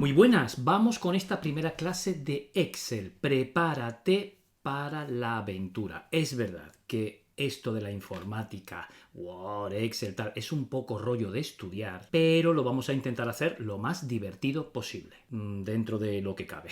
Muy buenas, vamos con esta primera clase de Excel. Prepárate para la aventura. Es verdad que esto de la informática, Word, Excel, tal, es un poco rollo de estudiar, pero lo vamos a intentar hacer lo más divertido posible, dentro de lo que cabe.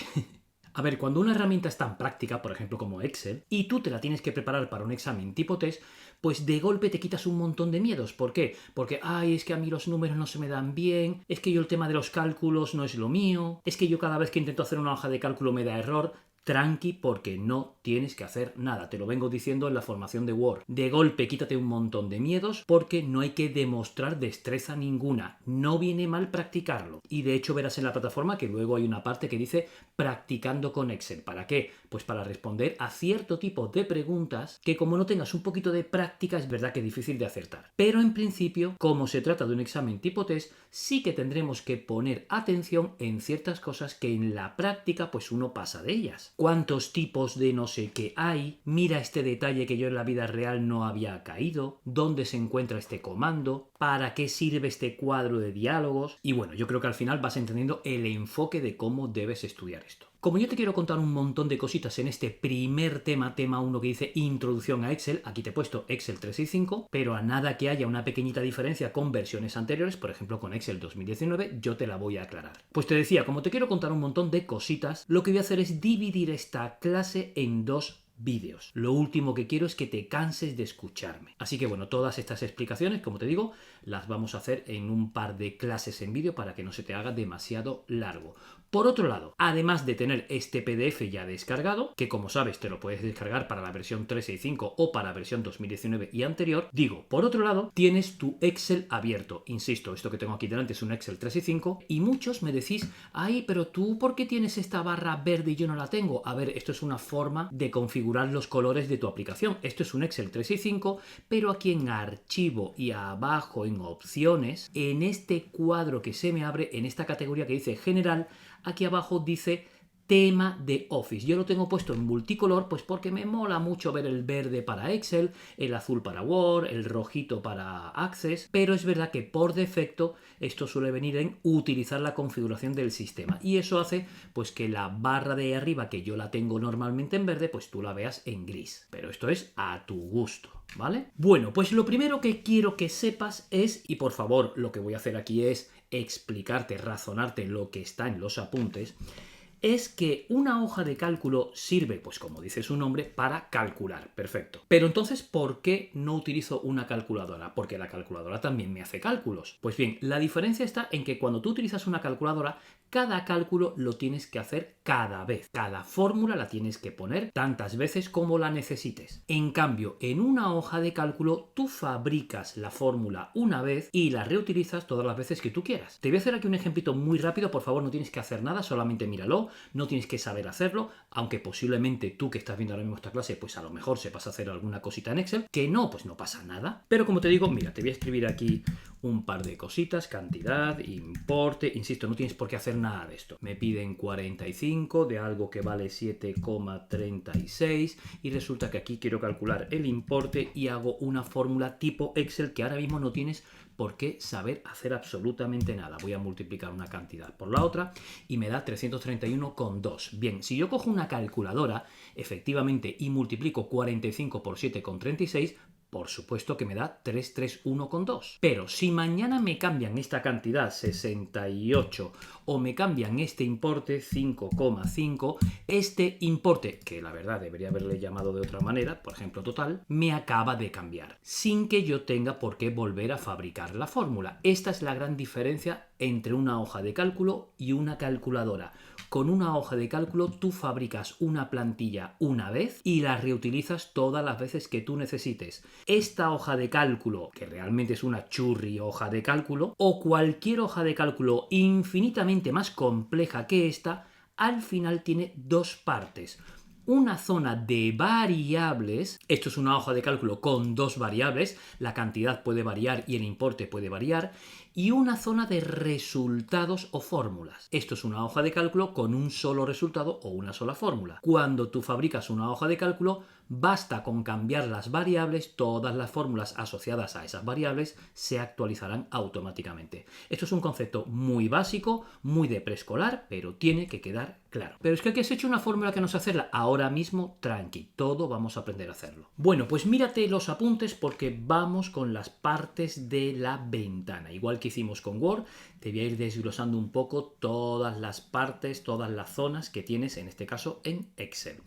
A ver, cuando una herramienta es tan práctica, por ejemplo como Excel, y tú te la tienes que preparar para un examen tipo test, pues de golpe te quitas un montón de miedos. ¿Por qué? Porque, es que a mí los números no se me dan bien, es que yo el tema de los cálculos no es lo mío, es que yo cada vez que intento hacer una hoja de cálculo me da error. Tranqui, porque no tienes que hacer nada. Te lo vengo diciendo en la formación de Word. De golpe quítate un montón de miedos porque no hay que demostrar destreza ninguna. No viene mal practicarlo. Y de hecho verás en la plataforma que luego hay una parte que dice practicando con Excel. ¿Para qué? Pues para responder a cierto tipo de preguntas que como no tengas un poquito de práctica es verdad que es difícil de acertar. Pero en principio, como se trata de un examen tipo test, sí que tendremos que poner atención en ciertas cosas que en la práctica pues uno pasa de ellas. ¿Cuántos tipos de no sé qué hay? Mira este detalle que yo en la vida real no había caído. ¿Dónde se encuentra este comando? ¿Para qué sirve este cuadro de diálogos? Y bueno, yo creo que al final vas entendiendo el enfoque de cómo debes estudiar esto. Como yo te quiero contar un montón de cositas en este primer tema 1 que dice Introducción a Excel, aquí te he puesto Excel 365, pero a nada que haya una pequeñita diferencia con versiones anteriores, por ejemplo con Excel 2019, yo te la voy a aclarar. Pues te decía, como te quiero contar un montón de cositas, lo que voy a hacer es dividir esta clase en dos vídeos. Lo último que quiero es que te canses de escucharme. Así que bueno, todas estas explicaciones, como te digo, las vamos a hacer en un par de clases en vídeo para que no se te haga demasiado largo. Por otro lado, además de tener este PDF ya descargado, que como sabes te lo puedes descargar para la versión 365 o para la versión 2019 y anterior, por otro lado, tienes tu Excel abierto. Insisto, esto que tengo aquí delante es un Excel 365 y muchos me decís, pero tú ¿por qué tienes esta barra verde y yo no la tengo? A ver, esto es una forma de configurar los colores de tu aplicación. Esto es un Excel 365, pero aquí en archivo y abajo en opciones, en este cuadro que se me abre, en esta categoría que dice general, aquí abajo dice tema de Office. Yo lo tengo puesto en multicolor pues porque me mola mucho ver el verde para Excel, el azul para Word, el rojito para Access, pero es verdad que por defecto esto suele venir en utilizar la configuración del sistema y eso hace pues que la barra de arriba, que yo la tengo normalmente en verde, pues tú la veas en gris. Pero esto es a tu gusto, ¿vale? Bueno, pues lo primero que quiero que sepas es, y por favor lo que voy a hacer aquí es explicarte, razonarte lo que está en los apuntes, es que una hoja de cálculo sirve, pues como dice su nombre, para calcular. Perfecto. Pero entonces, ¿por qué no utilizo una calculadora? Porque la calculadora también me hace cálculos. Pues bien, la diferencia está en que cuando tú utilizas una calculadora, cada cálculo lo tienes que hacer cada vez. Cada fórmula la tienes que poner tantas veces como la necesites. En cambio, en una hoja de cálculo, tú fabricas la fórmula una vez y la reutilizas todas las veces que tú quieras. Te voy a hacer aquí un ejemplito muy rápido, por favor, no tienes que hacer nada, solamente míralo, no tienes que saber hacerlo, aunque posiblemente tú que estás viendo ahora mismo esta clase, pues a lo mejor sepas hacer alguna cosita en Excel, que no, pues no pasa nada. Pero como te digo, mira, te voy a escribir aquí un par de cositas, cantidad, importe, insisto, no tienes por qué hacer nada de esto. Me piden 45 de algo que vale 7,36 y resulta que aquí quiero calcular el importe y hago una fórmula tipo Excel que ahora mismo no tienes por qué saber hacer absolutamente nada. Voy a multiplicar una cantidad por la otra y me da 331,2. Bien, si yo cojo una calculadora, efectivamente, y multiplico 45 por 7,36, por supuesto que me da 331,2. Pero si mañana me cambian esta cantidad, 68, o me cambian este importe, 5,5, este importe, que la verdad debería haberle llamado de otra manera, por ejemplo total, me acaba de cambiar, sin que yo tenga por qué volver a fabricar la fórmula. Esta es la gran diferencia entre una hoja de cálculo y una calculadora. Con una hoja de cálculo tú fabricas una plantilla una vez y la reutilizas todas las veces que tú necesites. Esta hoja de cálculo, que realmente es una churri hoja de cálculo, o cualquier hoja de cálculo infinitamente más compleja que esta, al final tiene dos partes. Una zona de variables, esto es una hoja de cálculo con dos variables, la cantidad puede variar y el importe puede variar, y una zona de resultados o fórmulas. Esto es una hoja de cálculo con un solo resultado o una sola fórmula. Cuando tú fabricas una hoja de cálculo, basta con cambiar las variables, todas las fórmulas asociadas a esas variables se actualizarán automáticamente. Esto es un concepto muy básico, muy de preescolar, pero tiene que quedar claro. Pero es que aquí has hecho una fórmula que no sé hacerla ahora mismo, tranqui, todo vamos a aprender a hacerlo. Bueno, pues mírate los apuntes porque vamos con las partes de la ventana. Igual que hicimos con Word, te voy a ir desglosando un poco todas las partes, todas las zonas que tienes, en este caso, en Excel.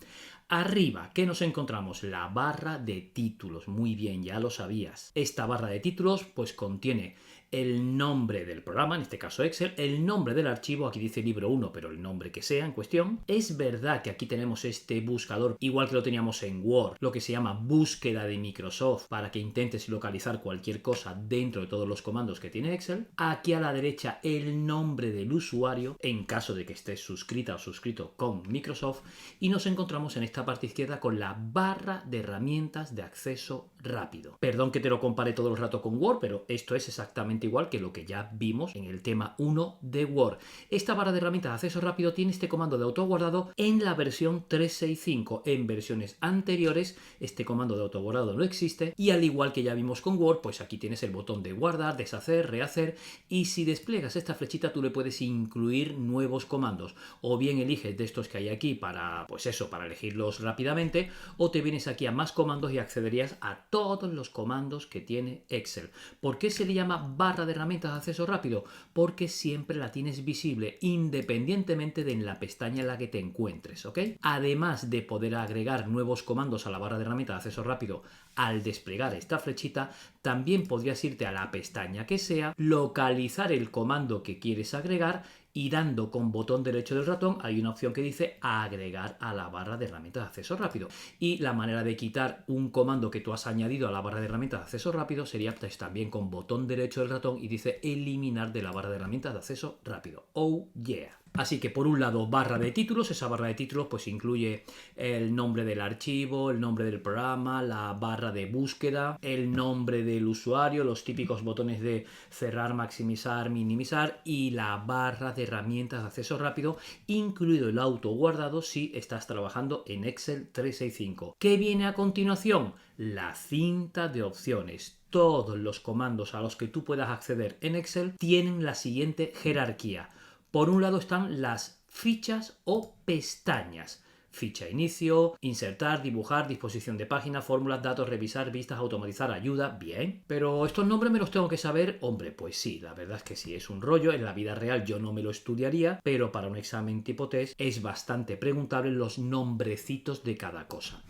Arriba, ¿qué nos encontramos? La barra de títulos. Muy bien, ya lo sabías. Esta barra de títulos pues contiene el nombre del programa, en este caso Excel, el nombre del archivo, aquí dice libro 1, pero el nombre que sea en cuestión. Es verdad que aquí tenemos este buscador, igual que lo teníamos en Word, lo que se llama búsqueda de Microsoft, para que intentes localizar cualquier cosa dentro de todos los comandos que tiene Excel. Aquí a la derecha el nombre del usuario, en caso de que estés suscrita o suscrito con Microsoft, y nos encontramos en esta parte izquierda con la barra de herramientas de acceso rápido. Perdón que te lo compare todo el rato con Word, pero esto es exactamente igual que lo que ya vimos en el tema 1 de Word. Esta barra de herramientas de acceso rápido tiene este comando de autoguardado en la versión 365. En versiones anteriores este comando de autoguardado no existe y al igual que ya vimos con Word, pues aquí tienes el botón de guardar, deshacer, rehacer y si despliegas esta flechita tú le puedes incluir nuevos comandos o bien eliges de estos que hay aquí para, pues eso, para elegirlos rápidamente o te vienes aquí a más comandos y accederías a todos los comandos que tiene Excel. ¿Por qué se le llama barra de herramientas de acceso rápido? Porque siempre la tienes visible independientemente de en la pestaña en la que te encuentres, ¿ok? Además de poder agregar nuevos comandos a la barra de herramientas de acceso rápido al desplegar esta flechita, también podrías irte a la pestaña que sea, localizar el comando que quieres agregar y dando con botón derecho del ratón hay una opción que dice agregar a la barra de herramientas de acceso rápido. Y la manera de quitar un comando que tú has añadido a la barra de herramientas de acceso rápido sería pues, también con botón derecho del ratón y dice eliminar de la barra de herramientas de acceso rápido. Oh yeah. Así que por un lado barra de títulos, esa barra de títulos pues incluye el nombre del archivo, el nombre del programa, la barra de búsqueda, el nombre del usuario, los típicos botones de cerrar, maximizar, minimizar y la barra de herramientas de acceso rápido, incluido el autoguardado si estás trabajando en Excel 365. ¿Qué viene a continuación? La cinta de opciones. Todos los comandos a los que tú puedas acceder en Excel tienen la siguiente jerarquía. Por un lado están las fichas o pestañas. Ficha inicio, insertar, dibujar, disposición de página, fórmulas, datos, revisar, vistas, automatizar, ayuda, bien. Pero estos nombres me los tengo que saber, hombre, pues sí, la verdad es que sí, es un rollo, en la vida real yo no me lo estudiaría, pero para un examen tipo test es bastante preguntable los nombrecitos de cada cosa.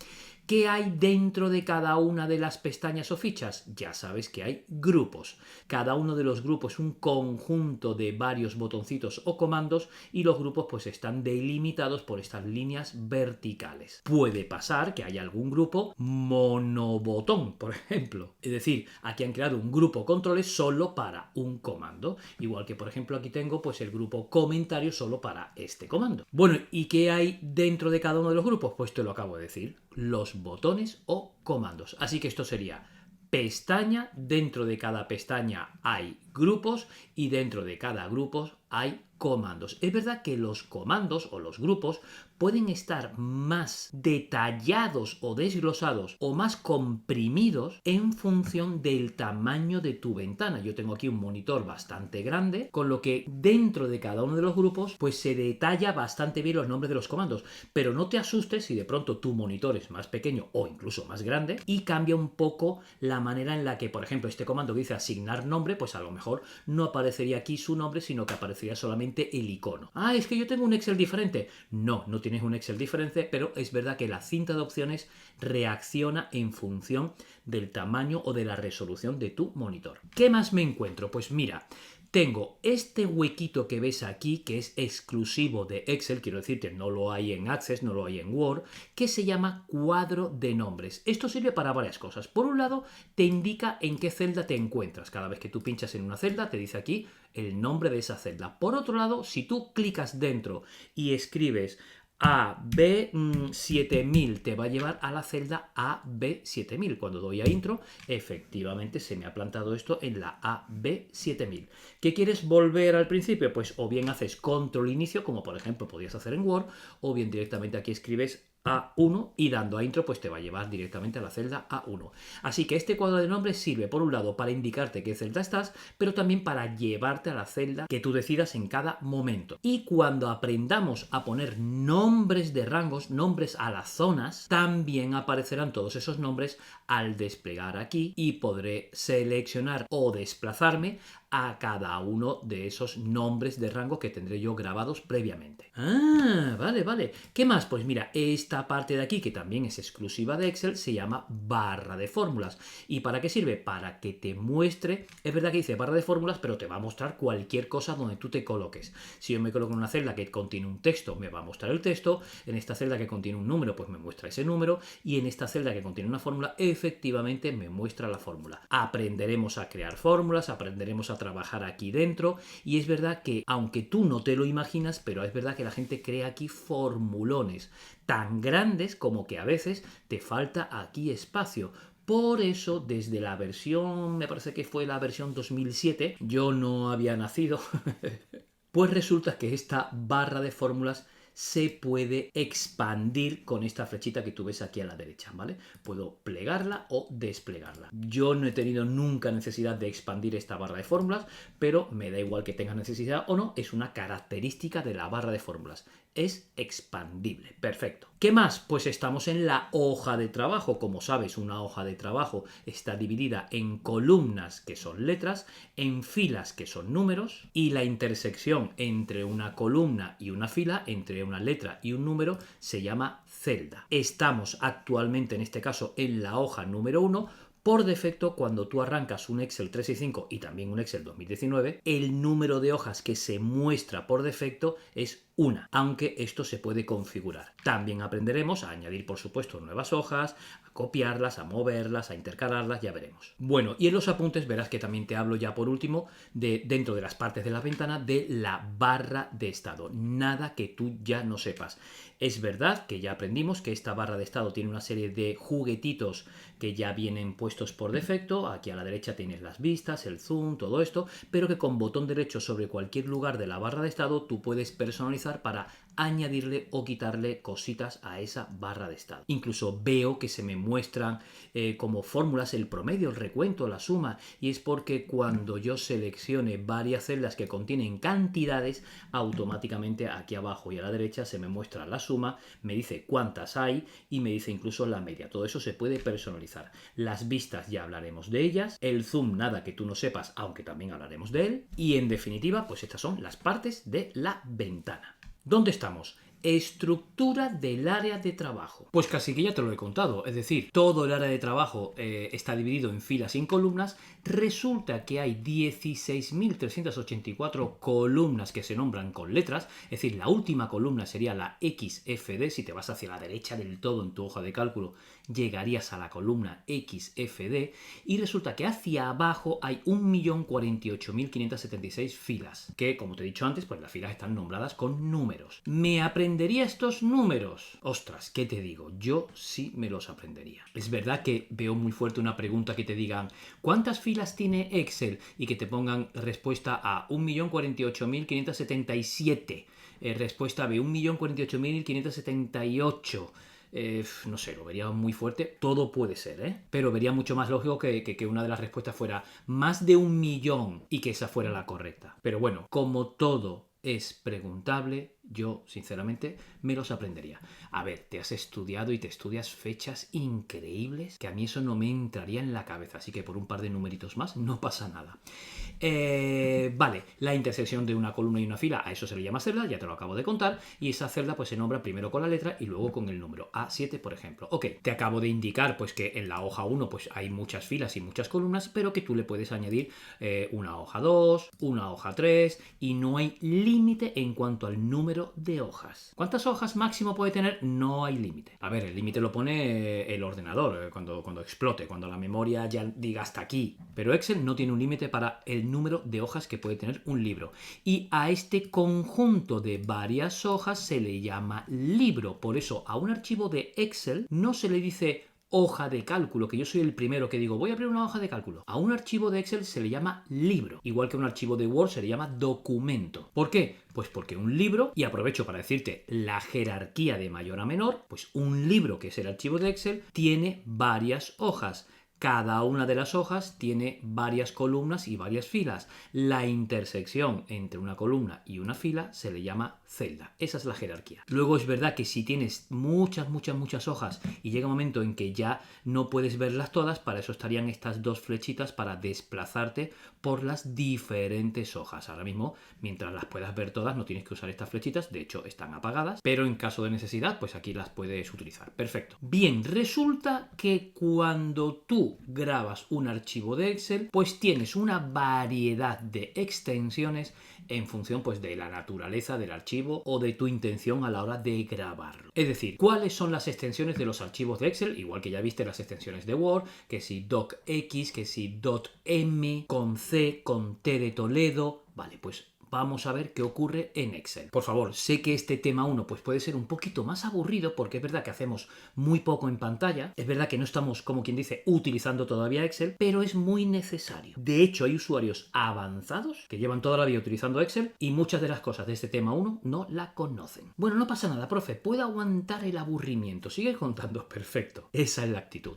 ¿Qué hay dentro de cada una de las pestañas o fichas? Ya sabes que hay grupos. Cada uno de los grupos es un conjunto de varios botoncitos o comandos y los grupos pues están delimitados por estas líneas verticales. Puede pasar que haya algún grupo monobotón, por ejemplo. Es decir, aquí han creado un grupo controles solo para un comando. Igual que por ejemplo aquí tengo pues el grupo comentarios solo para este comando. Bueno, ¿y qué hay dentro de cada uno de los grupos? Pues te lo acabo de decir. Los botones o comandos. Así que esto sería pestaña, dentro de cada pestaña hay grupos y dentro de cada grupo hay comandos. Es verdad que los comandos o los grupos pueden estar más detallados o desglosados o más comprimidos en función del tamaño de tu ventana. Yo tengo aquí un monitor bastante grande, con lo que dentro de cada uno de los grupos pues se detalla bastante bien los nombres de los comandos. Pero no te asustes si de pronto tu monitor es más pequeño o incluso más grande y cambia un poco la manera en la que, por ejemplo, este comando que dice asignar nombre, pues a lo mejor no aparecería aquí su nombre, sino que aparecería solamente el icono. Ah, es que yo tengo un Excel diferente. No tienes un Excel diferente, pero es verdad que la cinta de opciones reacciona en función del tamaño o de la resolución de tu monitor. ¿Qué más me encuentro? Pues mira, tengo este huequito que ves aquí, que es exclusivo de Excel, quiero decir que no lo hay en Access, no lo hay en Word, que se llama cuadro de nombres. Esto sirve para varias cosas. Por un lado, te indica en qué celda te encuentras. Cada vez que tú pinchas en una celda, te dice aquí el nombre de esa celda. Por otro lado, si tú clicas dentro y escribes AB7000 te va a llevar a la celda AB7000. Cuando doy a intro, efectivamente se me ha plantado esto en la AB7000. ¿Qué quieres volver al principio? Pues o bien haces control inicio, como por ejemplo podías hacer en Word, o bien directamente aquí escribes A1 y dando a intro pues te va a llevar directamente a la celda A1. Así que este cuadro de nombres sirve por un lado para indicarte qué celda estás, pero también para llevarte a la celda que tú decidas en cada momento. Y cuando aprendamos a poner nombres de rangos, nombres a las zonas, también aparecerán todos esos nombres al desplegar aquí y podré seleccionar o desplazarme a cada uno de esos nombres de rango que tendré yo grabados previamente. Ah, vale, vale. ¿Qué más? Pues mira, esta parte de aquí, que también es exclusiva de Excel, se llama barra de fórmulas. ¿Y para qué sirve? Para que te muestre, es verdad que dice barra de fórmulas, pero te va a mostrar cualquier cosa donde tú te coloques. Si yo me coloco en una celda que contiene un texto, me va a mostrar el texto. En esta celda que contiene un número, pues me muestra ese número. Y en esta celda que contiene una fórmula, efectivamente me muestra la fórmula. Aprenderemos a crear fórmulas, aprenderemos a trabajar aquí dentro, y es verdad que aunque tú no te lo imaginas, pero es verdad que la gente crea aquí formulones tan grandes como que a veces te falta aquí espacio. Por eso, desde la versión, me parece que fue la versión 2007, yo no había nacido, pues resulta que esta barra de fórmulas se puede expandir con esta flechita que tú ves aquí a la derecha, ¿vale? Puedo plegarla o desplegarla. Yo no he tenido nunca necesidad de expandir esta barra de fórmulas, pero me da igual que tengas necesidad o no, es una característica de la barra de fórmulas. Es expandible. Perfecto. ¿Qué más? Pues estamos en la hoja de trabajo. Como sabes, una hoja de trabajo está dividida en columnas, que son letras, en filas, que son números, y la intersección entre una columna y una fila, entre una letra y un número, se llama celda. Estamos actualmente, en este caso, en la hoja número 1. Por defecto, cuando tú arrancas un Excel 365 y también un Excel 2019, el número de hojas que se muestra por defecto es una, aunque esto se puede configurar. También aprenderemos a añadir, por supuesto, nuevas hojas, a copiarlas, a moverlas, a intercalarlas, ya veremos. Bueno, y en los apuntes verás que también te hablo ya por último, dentro de las partes de la ventana, de la barra de estado. Nada que tú ya no sepas. Es verdad que ya aprendimos que esta barra de estado tiene una serie de juguetitos que ya vienen puestos por defecto. Aquí a la derecha tienes las vistas, el zoom, todo esto, pero que con botón derecho sobre cualquier lugar de la barra de estado tú puedes personalizar para añadirle o quitarle cositas a esa barra de estado. Incluso veo que se me muestran como fórmulas el promedio, el recuento, la suma, y es porque cuando yo seleccione varias celdas que contienen cantidades, automáticamente aquí abajo y a la derecha se me muestra la suma, me dice cuántas hay y me dice incluso la media. Todo eso se puede personalizar. Las vistas ya hablaremos de ellas, el zoom nada que tú no sepas, aunque también hablaremos de él, y en definitiva pues estas son las partes de la ventana. ¿Dónde estamos? Estructura del área de trabajo. Pues casi que ya te lo he contado, es decir, todo el área de trabajo está dividido en filas y en columnas. Resulta que hay 16.384 columnas que se nombran con letras, es decir, la última columna sería la XFD. Si te vas hacia la derecha del todo en tu hoja de cálculo, llegarías a la columna XFD, y resulta que hacia abajo hay 1.048.576 filas, que como te he dicho antes, pues las filas están nombradas con números. ¿Me aprendería estos números? Ostras, ¿qué te digo? Yo sí me los aprendería. Es verdad que veo muy fuerte una pregunta que te digan ¿cuántas filas tiene Excel? Y que te pongan respuesta a 1.048.577, respuesta B 1.048.578. No sé, lo vería muy fuerte. Todo puede ser, ¿eh? Pero vería mucho más lógico que una de las respuestas fuera más de 1.000.000 y que esa fuera la correcta. Pero bueno, como todo es preguntable, yo sinceramente me los aprendería. A ver, te has estudiado y te estudias fechas increíbles que a mí eso no me entraría en la cabeza, así que por un par de numeritos más no pasa nada. Vale, la intersección de una columna y una fila, a eso se le llama celda, ya te lo acabo de contar, y esa celda pues se nombra primero con la letra y luego con el número A7, por ejemplo. Ok, te acabo de indicar pues que en la hoja 1 pues hay muchas filas y muchas columnas, pero que tú le puedes añadir una hoja 2, una hoja 3, y no hay límite límite en cuanto al número de hojas. ¿Cuántas hojas máximo puede tener? No hay límite. A ver, el límite lo pone el ordenador cuando explote, cuando la memoria ya diga hasta aquí. Pero Excel no tiene un límite para el número de hojas que puede tener un libro. Y a este conjunto de varias hojas se le llama libro. Por eso a un archivo de Excel no se le dice hoja de cálculo, que yo soy el primero que digo voy a abrir una hoja de cálculo. A un archivo de Excel se le llama libro, igual que un archivo de Word se le llama documento. ¿Por qué? Pues porque un libro, y aprovecho para decirte la jerarquía de mayor a menor, pues un libro, que es el archivo de Excel, tiene varias hojas. Cada una de las hojas tiene varias columnas y varias filas. La intersección entre una columna y una fila se le llama celda. Esa es la jerarquía. Luego es verdad que si tienes muchas hojas y llega un momento en que ya no puedes verlas todas, para eso estarían estas dos flechitas para desplazarte por las diferentes hojas. Ahora mismo, mientras las puedas ver todas, no tienes que usar estas flechitas, de hecho están apagadas, pero en caso de necesidad, pues aquí las puedes utilizar. Perfecto. Bien, resulta que cuando tú grabas un archivo de Excel, pues tienes una variedad de extensiones en función pues de la naturaleza del archivo o de tu intención a la hora de grabarlo. Es decir, ¿cuáles son las extensiones de los archivos de Excel? Igual que ya viste las extensiones de Word, que si docx, que si .m, con C, con T de Toledo. Vale, pues vamos a ver qué ocurre en Excel. Por favor, sé que este tema 1 pues puede ser un poquito más aburrido porque es verdad que hacemos muy poco en pantalla, es verdad que no estamos, como quien dice, utilizando todavía Excel, pero es muy necesario. De hecho, hay usuarios avanzados que llevan toda la vida utilizando Excel y muchas de las cosas de este tema 1 no la conocen. Bueno, no pasa nada, profe, puedo aguantar el aburrimiento. Sigue contando, perfecto. Esa es la actitud.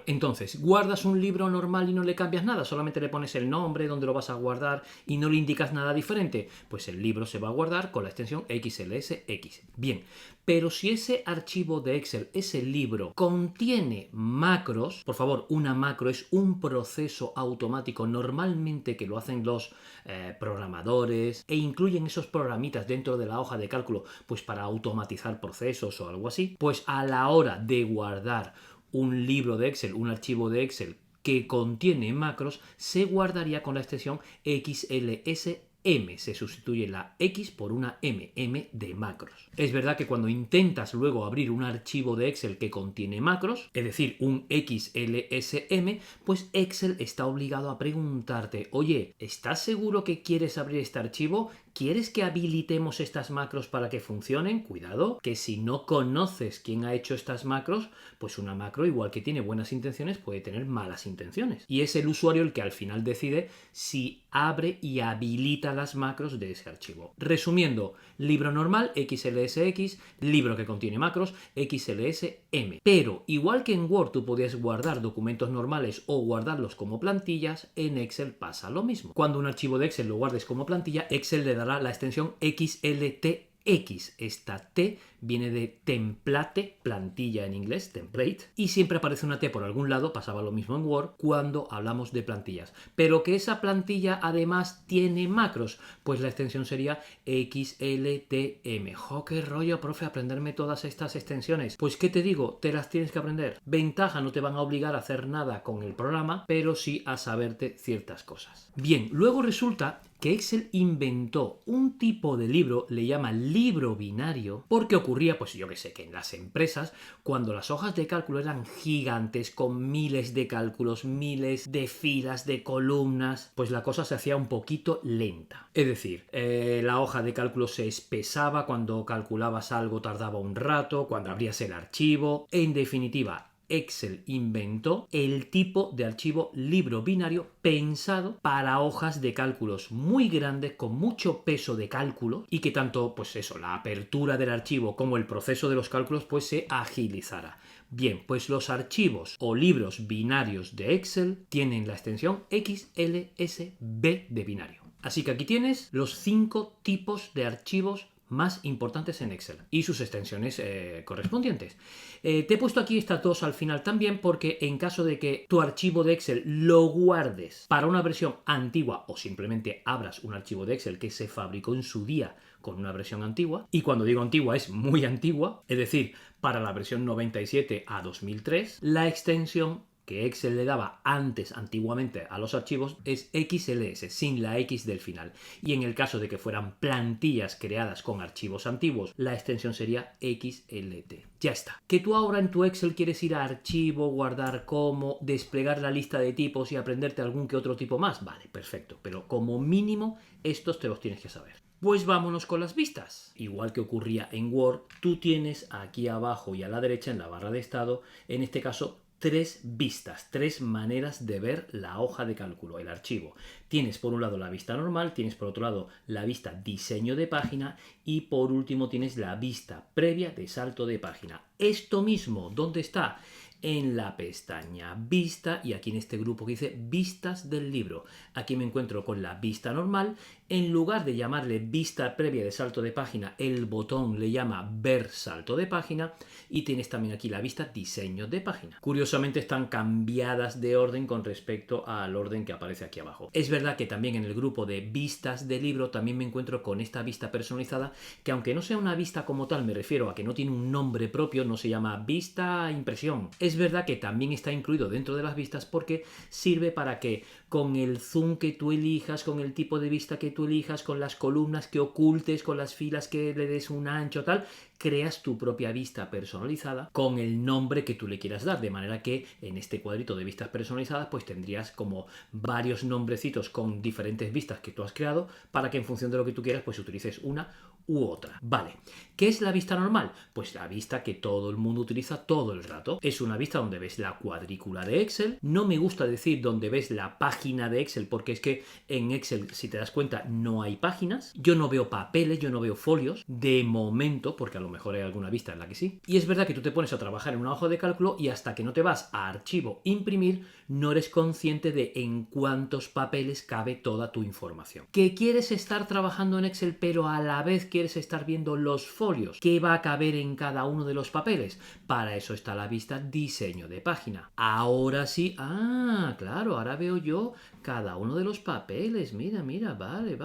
Entonces, guardas un libro normal y no le cambias nada, solamente le pones el nombre, dónde lo vas a guardar y no le indicas nada diferente, pues el libro se va a guardar con la extensión XLSX. Bien, pero si ese archivo de Excel, ese libro, contiene macros, por favor, una macro es un proceso automático normalmente que lo hacen los programadores e incluyen esos programitas dentro de la hoja de cálculo pues para automatizar procesos o algo así, pues a la hora de guardar un libro de Excel, un archivo de Excel que contiene macros, se guardaría con la extensión XLSM. Se sustituye la X por una M de macros. Es verdad que cuando intentas luego abrir un archivo de Excel que contiene macros, es decir, un XLSM, pues Excel está obligado a preguntarte, oye, ¿estás seguro que quieres abrir este archivo? ¿Quieres que habilitemos estas macros para que funcionen? Cuidado, que si no conoces quién ha hecho estas macros, pues una macro, igual que tiene buenas intenciones, puede tener malas intenciones. Y es el usuario el que al final decide si abre y habilita las macros de ese archivo. Resumiendo, libro normal, XLSX, libro que contiene macros, XLSM. Pero, igual que en Word tú podías guardar documentos normales o guardarlos como plantillas, en Excel pasa lo mismo. Cuando un archivo de Excel lo guardes como plantilla, Excel le dará la extensión XLTX. Esta T viene de template, plantilla en inglés, template, y siempre aparece una T por algún lado, pasaba lo mismo en Word cuando hablamos de plantillas. Pero que esa plantilla además tiene macros, pues la extensión sería XLTM. ¡Jo, qué rollo, profe, aprenderme todas estas extensiones! Pues, ¿qué te digo? Te las tienes que aprender. Ventaja, no te van a obligar a hacer nada con el programa, pero sí a saberte ciertas cosas. Bien, luego resulta que Excel inventó un tipo de libro, le llama libro binario, porque ocurría, pues yo que sé, que en las empresas, cuando las hojas de cálculo eran gigantes, con miles de cálculos, miles de filas, de columnas, pues la cosa se hacía un poquito lenta. Es decir, la hoja de cálculo se espesaba, cuando calculabas algo tardaba un rato, cuando abrías el archivo, en definitiva, Excel inventó el tipo de archivo libro binario pensado para hojas de cálculos muy grandes con mucho peso de cálculo y que tanto, pues eso, la apertura del archivo como el proceso de los cálculos pues se agilizara. Bien, pues los archivos o libros binarios de Excel tienen la extensión XLSB de binario. Así que aquí tienes los 5 tipos de archivos más importantes en Excel y sus extensiones correspondientes. Te he puesto aquí estas dos al final también porque en caso de que tu archivo de Excel lo guardes para una versión antigua o simplemente abras un archivo de Excel que se fabricó en su día con una versión antigua, y cuando digo antigua es muy antigua, es decir, para la versión 97 a 2003, la extensión que Excel le daba antiguamente a los archivos es XLS, sin la X del final. Y en el caso de que fueran plantillas creadas con archivos antiguos, la extensión sería XLT. Ya está. Que tú ahora en tu Excel quieres ir a archivo, guardar como, desplegar la lista de tipos y aprenderte algún que otro tipo más. Vale, perfecto. Pero como mínimo, estos te los tienes que saber. Pues vámonos con las vistas. Igual que ocurría en Word, tú tienes aquí abajo y a la derecha en la barra de estado, en este caso, 3 vistas, 3 maneras de ver la hoja de cálculo, el archivo. Tienes por un lado la vista normal, tienes por otro lado la vista diseño de página y por último tienes la vista previa de salto de página. Esto mismo, ¿dónde está? En la pestaña vista y aquí en este grupo que dice vistas del libro. Aquí me encuentro con la vista normal. En lugar de llamarle vista previa de salto de página, el botón le llama ver salto de página y tienes también aquí la vista diseño de página. Curiosamente están cambiadas de orden con respecto al orden que aparece aquí abajo. Es verdad que también en el grupo de vistas de libro también me encuentro con esta vista personalizada que aunque no sea una vista como tal, me refiero a que no tiene un nombre propio, no se llama vista impresión. Es verdad que también está incluido dentro de las vistas porque sirve para que con el zoom que tú elijas, con el tipo de vista que tú elijas, con las columnas que ocultes, con las filas que le des un ancho tal, creas tu propia vista personalizada con el nombre que tú le quieras dar, de manera que en este cuadrito de vistas personalizadas pues tendrías como varios nombrecitos con diferentes vistas que tú has creado para que en función de lo que tú quieras pues utilices una u otra. Vale, ¿qué es la vista normal? Pues la vista que todo el mundo utiliza todo el rato. Es una vista donde ves la cuadrícula de Excel. No me gusta decir donde ves la página de Excel porque es que en Excel, si te das cuenta, no hay páginas. Yo no veo papeles, yo no veo folios de momento, porque a lo mejor hay alguna vista en la que sí. Y es verdad que tú te pones a trabajar en una hoja de cálculo y hasta que no te vas a archivo, imprimir, no eres consciente de en cuántos papeles cabe toda tu información. ¿Que quieres estar trabajando en Excel pero a la vez quieres estar viendo los folios? ¿Qué va a caber en cada uno de los papeles? Para eso está la vista diseño de página. Ahora sí, claro, ahora veo yo cada uno de los papeles. Mira, vale.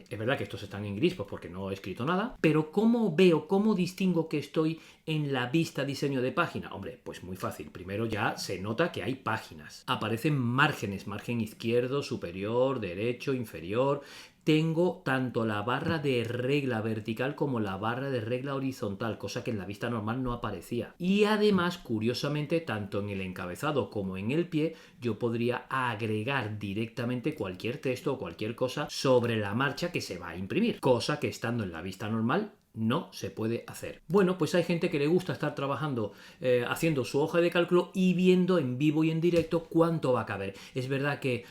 Es verdad que estos están en gris pues porque no he escrito nada, pero ¿cómo veo, cómo distingo que estoy en la vista diseño de página? Hombre, pues muy fácil. Primero ya se nota que hay páginas. Aparecen márgenes, margen izquierdo, superior, derecho, inferior. Tengo tanto la barra de regla vertical como la barra de regla horizontal, cosa que en la vista normal no aparecía. Y además, curiosamente, tanto en el encabezado como en el pie, yo podría agregar directamente cualquier texto o cualquier cosa sobre la marcha que se va a imprimir, cosa que estando en la vista normal no se puede hacer. Bueno, pues hay gente que le gusta estar trabajando, haciendo su hoja de cálculo y viendo en vivo y en directo cuánto va a caber. Es verdad que,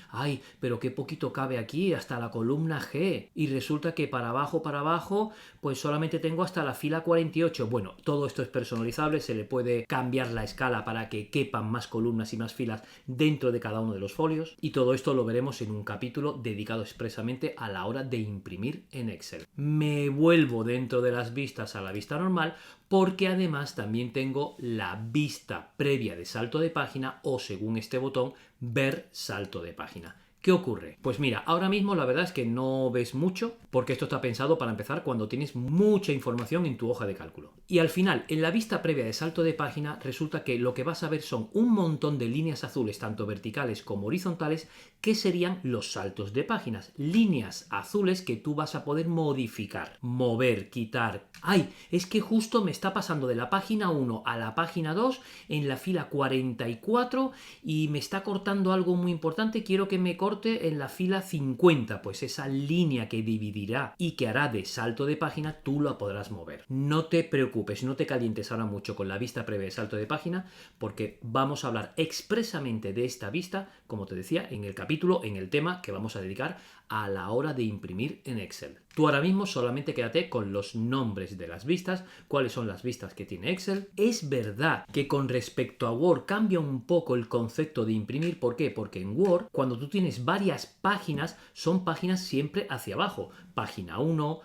pero qué poquito cabe aquí, hasta la columna G. Y resulta que para abajo, pues solamente tengo hasta la fila 48. Bueno, todo esto es personalizable, se le puede cambiar la escala para que quepan más columnas y más filas dentro de cada uno de los folios. Y todo esto lo veremos en un capítulo dedicado expresamente a la hora de imprimir en Excel. Me vuelvo dentro de las vistas a la vista normal porque además también tengo la vista previa de salto de página o según este botón ver salto de página. ¿Qué ocurre? Pues mira, ahora mismo la verdad es que no ves mucho porque esto está pensado para empezar cuando tienes mucha información en tu hoja de cálculo. Y al final, en la vista previa de salto de página, resulta que lo que vas a ver son un montón de líneas azules, tanto verticales como horizontales, que serían los saltos de páginas. Líneas azules que tú vas a poder modificar, mover, quitar. Es que justo me está pasando de la página 1 a la página 2 en la fila 44 y me está cortando algo muy importante, quiero que me corte en la fila 50, pues esa línea que dividirá y que hará de salto de página tú la podrás mover. No te preocupes, no te calientes ahora mucho con la vista previa de salto de página porque vamos a hablar expresamente de esta vista, como te decía, en el capítulo, en el tema que vamos a dedicar a la hora de imprimir en Excel. Tú ahora mismo solamente quédate con los nombres de las vistas, cuáles son las vistas que tiene Excel. Es verdad que con respecto a Word cambia un poco el concepto de imprimir. ¿Por qué? Porque en Word, cuando tú tienes varias páginas, son páginas siempre hacia abajo. Página 1,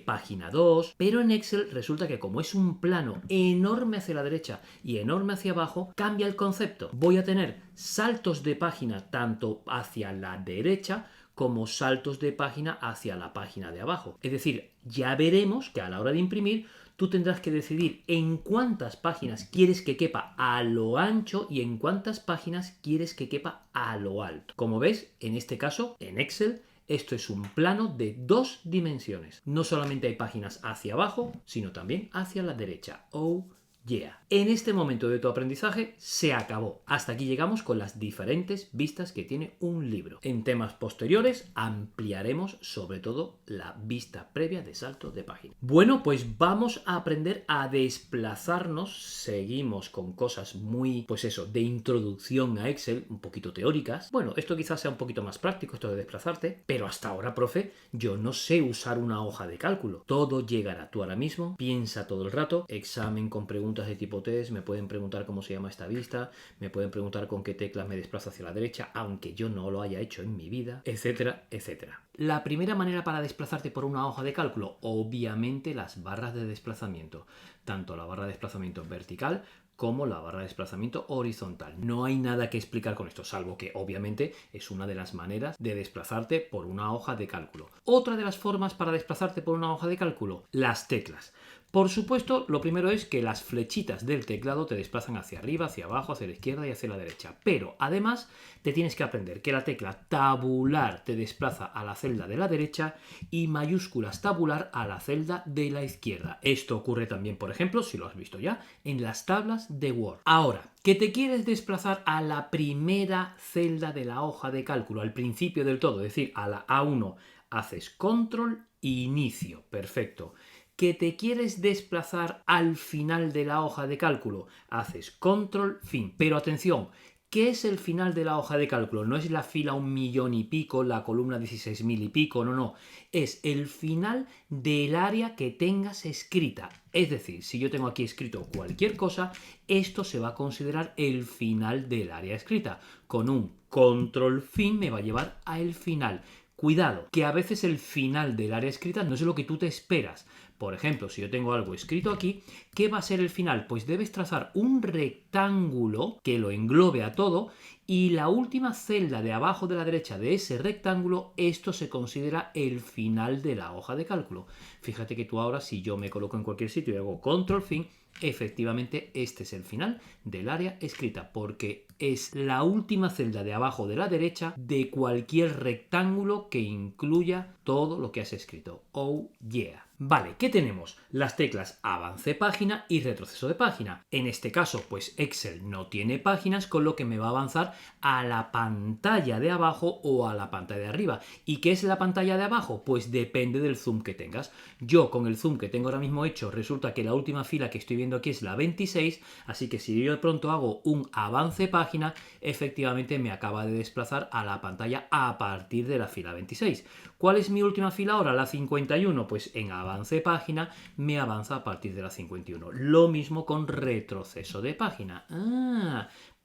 página 2, pero en Excel resulta que como es un plano enorme hacia la derecha y enorme hacia abajo, cambia el concepto. Voy a tener saltos de página tanto hacia la derecha como saltos de página hacia la página de abajo. Es decir, ya veremos que a la hora de imprimir tú tendrás que decidir en cuántas páginas quieres que quepa a lo ancho y en cuántas páginas quieres que quepa a lo alto. Como ves, en este caso, en Excel, esto es un plano de 2 dimensiones. No solamente hay páginas hacia abajo, sino también hacia la derecha. Oh, yeah. En este momento de tu aprendizaje se acabó. Hasta aquí llegamos con las diferentes vistas que tiene un libro. En temas posteriores ampliaremos sobre todo la vista previa de salto de página. Bueno, pues vamos a aprender a desplazarnos. Seguimos con cosas muy, pues eso, de introducción a Excel, un poquito teóricas. Bueno, esto quizás sea un poquito más práctico, esto de desplazarte, pero hasta ahora, profe, yo no sé usar una hoja de cálculo. Todo llegará. Tú ahora mismo piensa todo el rato, examen con preguntas de tipo test, me pueden preguntar cómo se llama esta vista, me pueden preguntar con qué teclas me desplazo hacia la derecha, aunque yo no lo haya hecho en mi vida, etcétera, etcétera. La primera manera para desplazarte por una hoja de cálculo, obviamente las barras de desplazamiento, tanto la barra de desplazamiento vertical como la barra de desplazamiento horizontal. No hay nada que explicar con esto, salvo que obviamente es una de las maneras de desplazarte por una hoja de cálculo. Otra de las formas para desplazarte por una hoja de cálculo, las teclas. Por supuesto, lo primero es que las flechitas del teclado te desplazan hacia arriba, hacia abajo, hacia la izquierda y hacia la derecha. Pero además te tienes que aprender que la tecla tabular te desplaza a la celda de la derecha y mayúsculas tabular a la celda de la izquierda. Esto ocurre también, por ejemplo, si lo has visto ya, en las tablas de Word. Ahora, que te quieres desplazar a la primera celda de la hoja de cálculo, al principio del todo, es decir, a la A1, haces control, inicio, perfecto. Que te quieres desplazar al final de la hoja de cálculo, haces control, fin. Pero atención, ¿qué es el final de la hoja de cálculo? No es la fila 1.000.000 y pico, la columna 16.000 y pico, no. Es el final del área que tengas escrita. Es decir, si yo tengo aquí escrito cualquier cosa, esto se va a considerar el final del área escrita. Con un control fin me va a llevar al final. Cuidado, que a veces el final del área escrita no es lo que tú te esperas. Por ejemplo, si yo tengo algo escrito aquí, ¿qué va a ser el final? Pues debes trazar un rectángulo que lo englobe a todo y la última celda de abajo de la derecha de ese rectángulo, esto se considera el final de la hoja de cálculo. Fíjate que tú ahora, si yo me coloco en cualquier sitio y hago control fin, efectivamente este es el final del área escrita porque es la última celda de abajo de la derecha de cualquier rectángulo que incluya todo lo que has escrito. Oh yeah. Vale, ¿qué tenemos? Las teclas avance página y retroceso de página. En este caso, pues Excel no tiene páginas, con lo que me va a avanzar a la pantalla de abajo o a la pantalla de arriba. ¿Y qué es la pantalla de abajo? Pues depende del zoom que tengas. Yo con el zoom que tengo ahora mismo hecho, resulta que la última fila que estoy viendo aquí es la 26, así que si yo de pronto hago un avance página, efectivamente me acaba de desplazar a la pantalla a partir de la fila 26. ¿Cuál es mi última fila ahora? La 51. Pues en avance página me avanza a partir de la 51. Lo mismo con retroceso de página.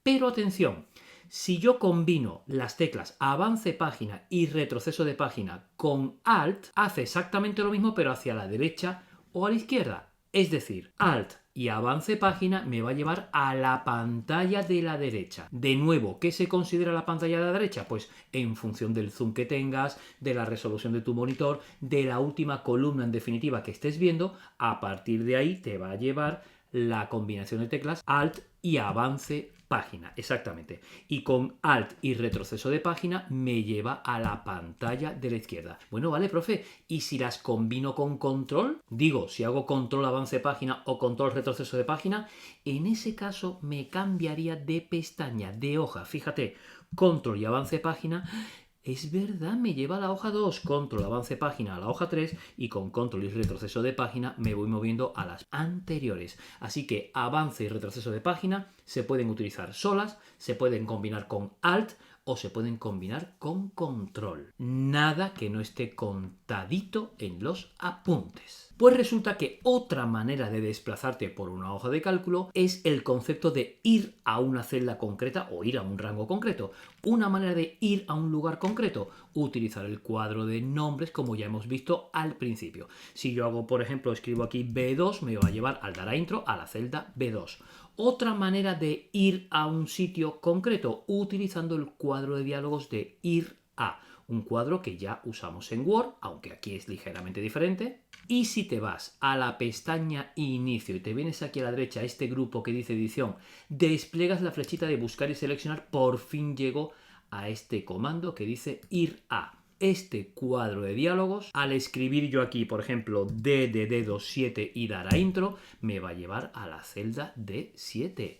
Pero atención, si yo combino las teclas avance página y retroceso de página con Alt, hace exactamente lo mismo pero hacia la derecha o a la izquierda. Es decir, Alt y avance página me va a llevar a la pantalla de la derecha. De nuevo, ¿qué se considera la pantalla de la derecha? Pues en función del zoom que tengas, de la resolución de tu monitor, de la última columna en definitiva que estés viendo, a partir de ahí te va a llevar la combinación de teclas Alt y avance página, exactamente. Y con Alt y retroceso de página me lleva a la pantalla de la izquierda. Bueno, vale, profe, ¿y si las combino con control? Digo, si hago control avance página o control retroceso de página, en ese caso me cambiaría de pestaña, de hoja. Fíjate, control y avance página. Es verdad, me lleva a la hoja 2, control, avance página a la hoja 3 y con control y retroceso de página me voy moviendo a las anteriores. Así que avance y retroceso de página se pueden utilizar solas, se pueden combinar con Alt o se pueden combinar con control. Nada que no esté contadito en los apuntes. Pues resulta que otra manera de desplazarte por una hoja de cálculo es el concepto de ir a una celda concreta o ir a un rango concreto. Una manera de ir a un lugar concreto, utilizar el cuadro de nombres como ya hemos visto al principio. Si yo hago, por ejemplo, escribo aquí B2, me va a llevar al dar a intro a la celda B2. Otra manera de ir a un sitio concreto, utilizando el cuadro de diálogos de ir a. un cuadro que ya usamos en Word, aunque aquí es ligeramente diferente. Y si te vas a la pestaña Inicio y te vienes aquí a la derecha a este grupo que dice Edición, despliegas la flechita de buscar y seleccionar, por fin llego a este comando que dice ir a. Este cuadro de diálogos, al escribir yo aquí, por ejemplo, D de dedo 7 y dar a intro, me va a llevar a la celda D7.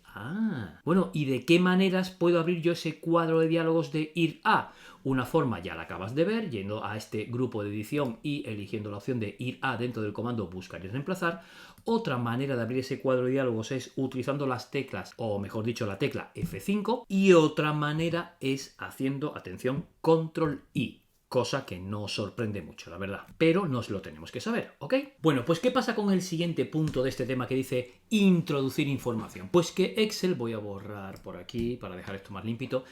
Bueno, ¿y de qué maneras puedo abrir yo ese cuadro de diálogos de ir a? Una forma ya la acabas de ver, yendo a este grupo de edición y eligiendo la opción de ir a dentro del comando buscar y reemplazar. Otra manera de abrir ese cuadro de diálogos es utilizando las teclas, o mejor dicho, la tecla F5. Y otra manera es haciendo, atención, Control I. Cosa que no sorprende mucho, la verdad. Pero nos lo tenemos que saber, ¿ok? Bueno, pues ¿qué pasa con el siguiente punto de este tema que dice introducir información? Pues que Excel, voy a borrar por aquí para dejar esto más limpito,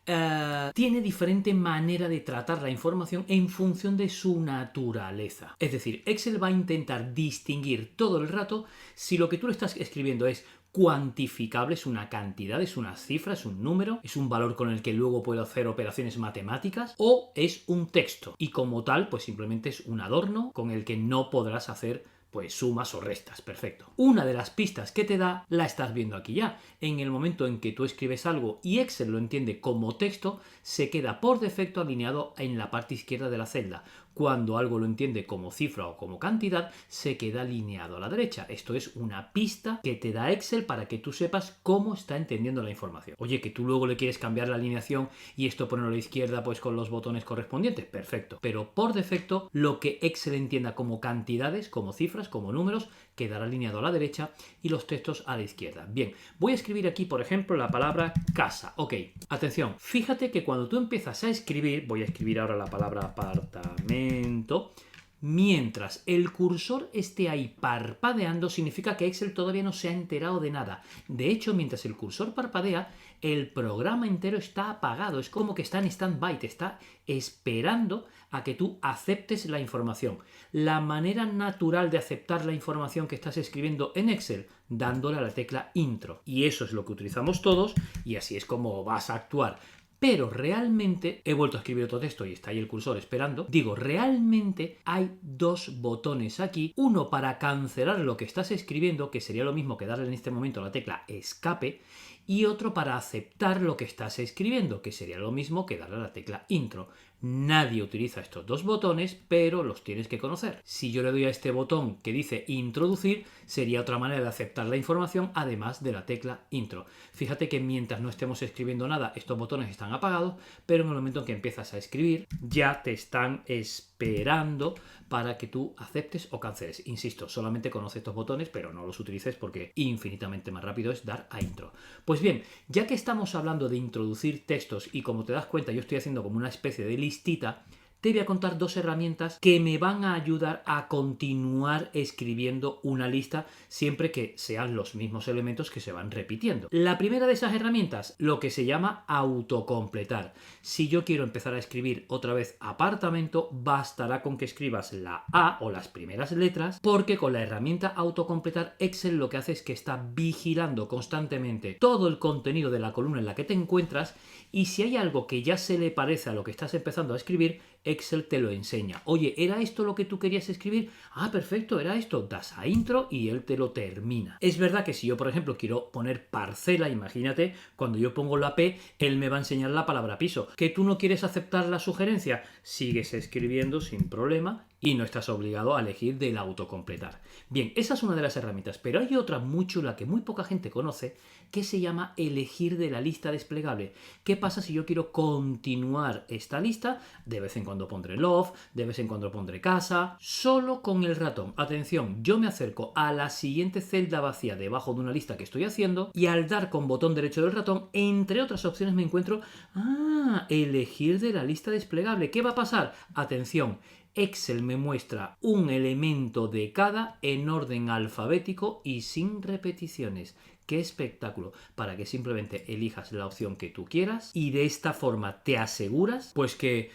tiene diferente manera de tratar la información en función de su naturaleza. Es decir, Excel va a intentar distinguir todo el rato si lo que tú le estás escribiendo es cuantificable, es una cantidad, es una cifra, es un número, es un valor con el que luego puedo hacer operaciones matemáticas, o es un texto y como tal pues simplemente es un adorno con el que no podrás hacer pues sumas o restas, perfecto. Una de las pistas que te da la estás viendo aquí ya. En el momento en que tú escribes algo y Excel lo entiende como texto, se queda por defecto alineado en la parte izquierda de la celda. Cuando algo lo entiende como cifra o como cantidad, se queda alineado a la derecha. Esto es una pista que te da Excel para que tú sepas cómo está entendiendo la información. Oye, que tú luego le quieres cambiar la alineación y esto ponerlo a la izquierda pues con los botones correspondientes, perfecto. Pero por defecto, lo que Excel entienda como cantidades, como cifras, como números, quedará alineado a la derecha y los textos a la izquierda. Bien, voy a escribir aquí, por ejemplo, la palabra casa. Ok, atención, fíjate que cuando tú empiezas a escribir, voy a escribir ahora la palabra apartamento, mientras el cursor esté ahí parpadeando, significa que Excel todavía no se ha enterado de nada. De hecho, mientras el cursor parpadea, el programa entero está apagado. Es como que está en stand-by, te está esperando a que tú aceptes la información. La manera natural de aceptar la información que estás escribiendo en Excel, dándole a la tecla intro. Y eso es lo que utilizamos todos y así es como vas a actuar. Pero realmente, he vuelto a escribir otro texto y está ahí el cursor esperando, digo, realmente hay dos botones aquí, uno para cancelar lo que estás escribiendo, que sería lo mismo que darle en este momento a la tecla escape, y otro para aceptar lo que estás escribiendo, que sería lo mismo que darle a la tecla intro. Nadie utiliza estos dos botones, pero los tienes que conocer. Si yo le doy a este botón que dice introducir, sería otra manera de aceptar la información, además de la tecla intro. Fíjate que mientras no estemos escribiendo nada, estos botones están apagados, pero en el momento en que empiezas a escribir, ya te están esperando para que tú aceptes o canceles. Insisto, solamente conoce estos botones, pero no los utilices porque infinitamente más rápido es dar a intro. Pues bien, ya que estamos hablando de introducir textos y como te das cuenta yo estoy haciendo como una especie de listita, te voy a contar dos herramientas que me van a ayudar a continuar escribiendo una lista siempre que sean los mismos elementos que se van repitiendo. La primera de esas herramientas, lo que se llama autocompletar. Si yo quiero empezar a escribir otra vez apartamento, bastará con que escribas la A o las primeras letras, porque con la herramienta autocompletar Excel lo que hace es que está vigilando constantemente todo el contenido de la columna en la que te encuentras y si hay algo que ya se le parece a lo que estás empezando a escribir, Excel te lo enseña. Oye, ¿era esto lo que tú querías escribir? Ah, perfecto, era esto. Das a intro y él te lo termina. Es verdad que si yo, por ejemplo, quiero poner parcela, imagínate, cuando yo pongo la P, él me va a enseñar la palabra piso. ¿Que tú no quieres aceptar la sugerencia? Sigues escribiendo sin problema y no estás obligado a elegir del autocompletar. Bien, esa es una de las herramientas, pero hay otra muy chula que muy poca gente conoce que se llama elegir de la lista desplegable. ¿Qué pasa si yo quiero continuar esta lista? De vez en cuando pondré love, de vez en cuando pondré casa, solo con el ratón. Atención, yo me acerco a la siguiente celda vacía debajo de una lista que estoy haciendo y al dar con botón derecho del ratón, entre otras opciones me encuentro, elegir de la lista desplegable. ¿Qué va a pasar? Atención, Excel me muestra un elemento de cada en orden alfabético y sin repeticiones. ¡Qué espectáculo! Para que simplemente elijas la opción que tú quieras y de esta forma te aseguras pues que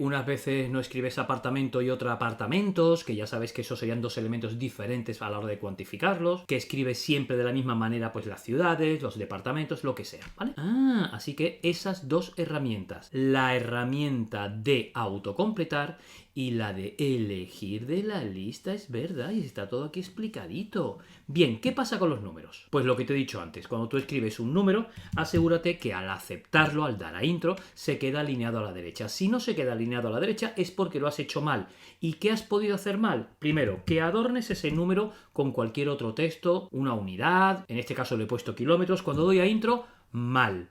unas veces no escribes apartamento y otra apartamentos, que ya sabes que esos serían dos elementos diferentes a la hora de cuantificarlos, que escribes siempre de la misma manera pues las ciudades, los departamentos, lo que sea, ¿vale? Así que esas dos herramientas, la herramienta de autocompletar y la de elegir de la lista, es verdad, y está todo aquí explicadito. Bien, ¿qué pasa con los números? Pues lo que te he dicho antes, cuando tú escribes un número, asegúrate que al aceptarlo, al dar a intro, se queda alineado a la derecha. Si no se queda alineado a la derecha es porque lo has hecho mal. ¿Y qué has podido hacer mal? Primero, que adornes ese número con cualquier otro texto, una unidad, en este caso le he puesto kilómetros, cuando doy a intro, mal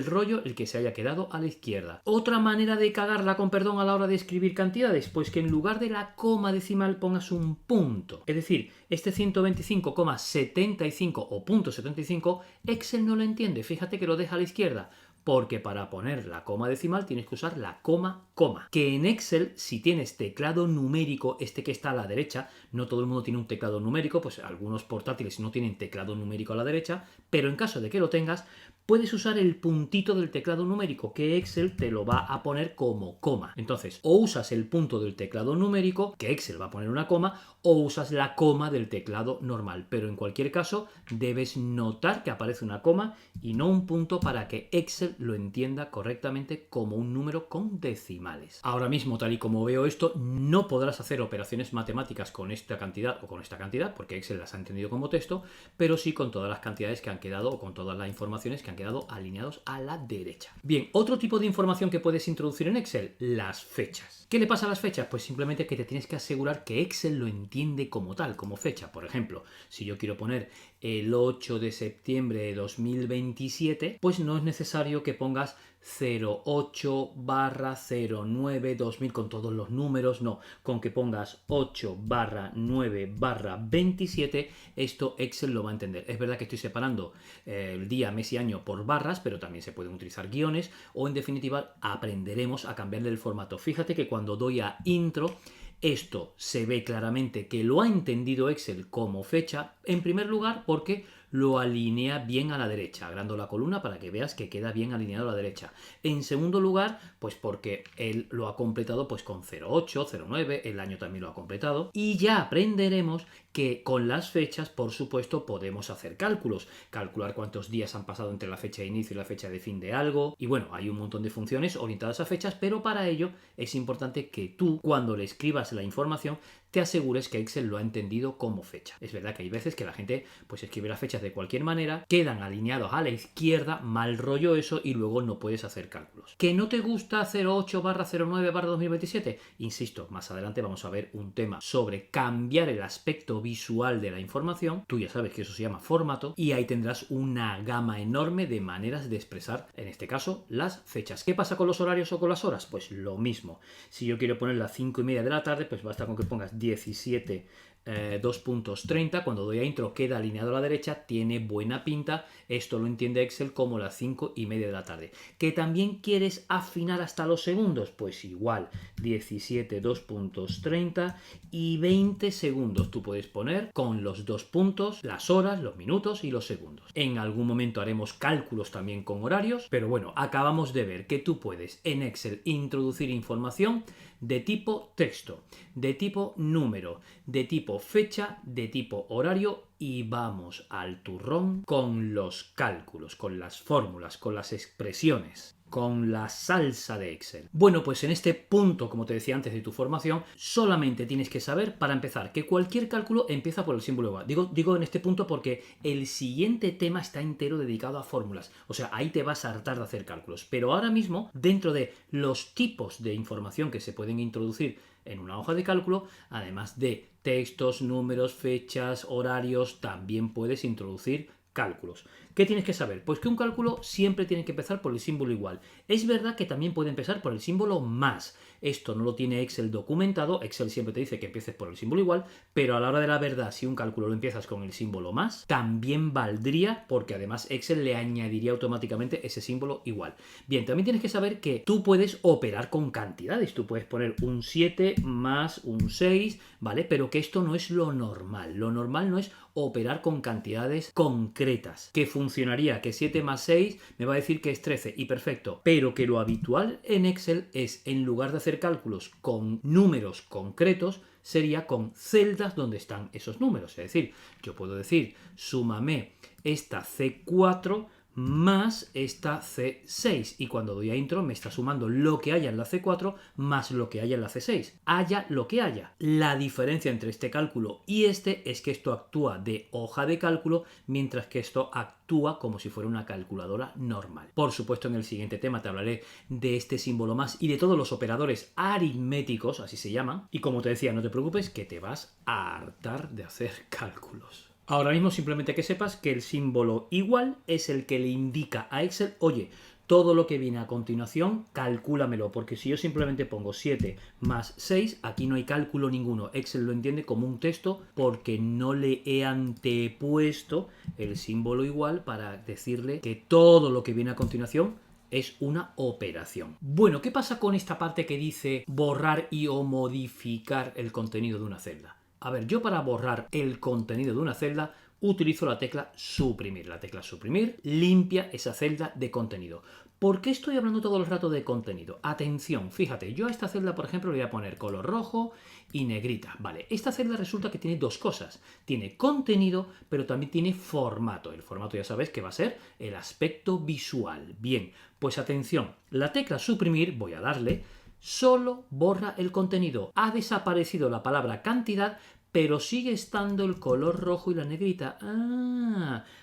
rollo el que se haya quedado a la izquierda. Otra manera de cagarla, con perdón, a la hora de escribir cantidades, pues que en lugar de la coma decimal pongas un punto. Es decir, este 125,75 o punto 75, Excel no lo entiende, fíjate que lo deja a la izquierda. Porque para poner la coma decimal tienes que usar la coma. Que en Excel, si tienes teclado numérico, este que está a la derecha, no todo el mundo tiene un teclado numérico, pues algunos portátiles no tienen teclado numérico a la derecha, pero en caso de que lo tengas, puedes usar el puntito del teclado numérico, que Excel te lo va a poner como coma. Entonces, o usas el punto del teclado numérico, que Excel va a poner una coma, o usas la coma del teclado normal. Pero en cualquier caso, debes notar que aparece una coma y no un punto para que Excel lo entienda correctamente como un número con decimales. Ahora mismo, tal y como veo esto, no podrás hacer operaciones matemáticas con esta cantidad o con esta cantidad, porque Excel las ha entendido como texto, pero sí con todas las cantidades que han quedado o con todas las informaciones que han quedado alineados a la derecha. Bien, otro tipo de información que puedes introducir en Excel, las fechas. ¿Qué le pasa a las fechas? Pues simplemente que te tienes que asegurar que Excel lo entiende como tal, como fecha. Por ejemplo, si yo quiero poner el 8 de septiembre de 2027, pues no es necesario que pongas 08/09/2000 con todos los números, no, con que pongas 8/9/27, esto Excel lo va a entender. Es verdad que estoy separando el día, mes y año por barras, pero también se pueden utilizar guiones o en definitiva aprenderemos a cambiarle el formato. Fíjate que cuando doy a intro, esto se ve claramente que lo ha entendido Excel como fecha, en primer lugar porque lo alinea bien a la derecha, agrando la columna para que veas que queda bien alineado a la derecha. En segundo lugar, pues porque él lo ha completado pues con 08, 09, el año también lo ha completado. Y ya aprenderemos que con las fechas, por supuesto, podemos hacer cálculos. Calcular cuántos días han pasado entre la fecha de inicio y la fecha de fin de algo. Y bueno, hay un montón de funciones orientadas a fechas, pero para ello es importante que tú, cuando le escribas la información, te asegures que Excel lo ha entendido como fecha. Es verdad que hay veces que la gente pues escribe las fechas de cualquier manera, quedan alineados a la izquierda, mal rollo eso, y luego no puedes hacer cálculos. ¿Que no te gusta 08/09/2027? Insisto, más adelante vamos a ver un tema sobre cambiar el aspecto visual de la información. Tú ya sabes que eso se llama formato y ahí tendrás una gama enorme de maneras de expresar, en este caso, las fechas. ¿Qué pasa con los horarios o con las horas? Pues lo mismo. Si yo quiero poner las 5:30 de la tarde, pues basta con que pongas 17 2.30, cuando doy a intro queda alineado a la derecha, tiene buena pinta, esto lo entiende Excel como las 5:30 de la tarde. ¿Que también quieres afinar hasta los segundos? Pues igual, 17 2.30 y 20 segundos tú puedes poner con los dos puntos, las horas, los minutos y los segundos. En algún momento haremos cálculos también con horarios, pero bueno, acabamos de ver que tú puedes en Excel introducir información de tipo texto, de tipo número, de tipo fecha, de tipo horario y vamos al turrón con los cálculos, con las fórmulas, con las expresiones, con la salsa de Excel. Bueno, pues en este punto, como te decía antes de tu formación, solamente tienes que saber, para empezar, que cualquier cálculo empieza por el símbolo igual. Digo en este punto porque el siguiente tema está entero dedicado a fórmulas. O sea, ahí te vas a hartar de hacer cálculos. Pero ahora mismo, dentro de los tipos de información que se pueden introducir en una hoja de cálculo, además de textos, números, fechas, horarios, también puedes introducir cálculos. ¿Qué tienes que saber? Pues que un cálculo siempre tiene que empezar por el símbolo igual. Es verdad que también puede empezar por el símbolo más. Esto no lo tiene Excel documentado. Excel siempre te dice que empieces por el símbolo igual, pero a la hora de la verdad, si un cálculo lo empiezas con el símbolo más, también valdría, porque además Excel le añadiría automáticamente ese símbolo igual. Bien, también tienes que saber que tú puedes operar con cantidades. Tú puedes poner un 7 más un 6, ¿vale? Pero que esto no es lo normal. Lo normal no es operar con cantidades concretas. Que funcionaría que 7 más 6 me va a decir que es 13 y perfecto. Pero que lo habitual en Excel es, en lugar de hacer cálculos con números concretos, sería con celdas donde están esos números. Es decir, yo puedo decir, súmame esta C4 más esta C6 y cuando doy a intro me está sumando lo que haya en la C4 más lo que haya en la C6. Haya lo que haya. La diferencia entre este cálculo y este es que esto actúa de hoja de cálculo mientras que esto actúa como si fuera una calculadora normal. Por supuesto, en el siguiente tema te hablaré de este símbolo más y de todos los operadores aritméticos, así se llaman. Y como te decía, no te preocupes que te vas a hartar de hacer cálculos. Ahora mismo simplemente que sepas que el símbolo igual es el que le indica a Excel, oye, todo lo que viene a continuación, calcúlamelo, porque si yo simplemente pongo 7 más 6, aquí no hay cálculo ninguno. Excel lo entiende como un texto porque no le he antepuesto el símbolo igual para decirle que todo lo que viene a continuación es una operación. Bueno, ¿qué pasa con esta parte que dice borrar y o modificar el contenido de una celda? A ver, yo para borrar el contenido de una celda utilizo la tecla suprimir. La tecla suprimir limpia esa celda de contenido. ¿Por qué estoy hablando todo el rato de contenido? Atención, fíjate, yo a esta celda, por ejemplo, le voy a poner color rojo y negrita. Vale, esta celda resulta que tiene dos cosas. Tiene contenido, pero también tiene formato. El formato ya sabes que va a ser el aspecto visual. Bien, pues atención, la tecla suprimir, voy a darle, solo borra el contenido. Ha desaparecido la palabra cantidad, pero sigue estando el color rojo y la negrita.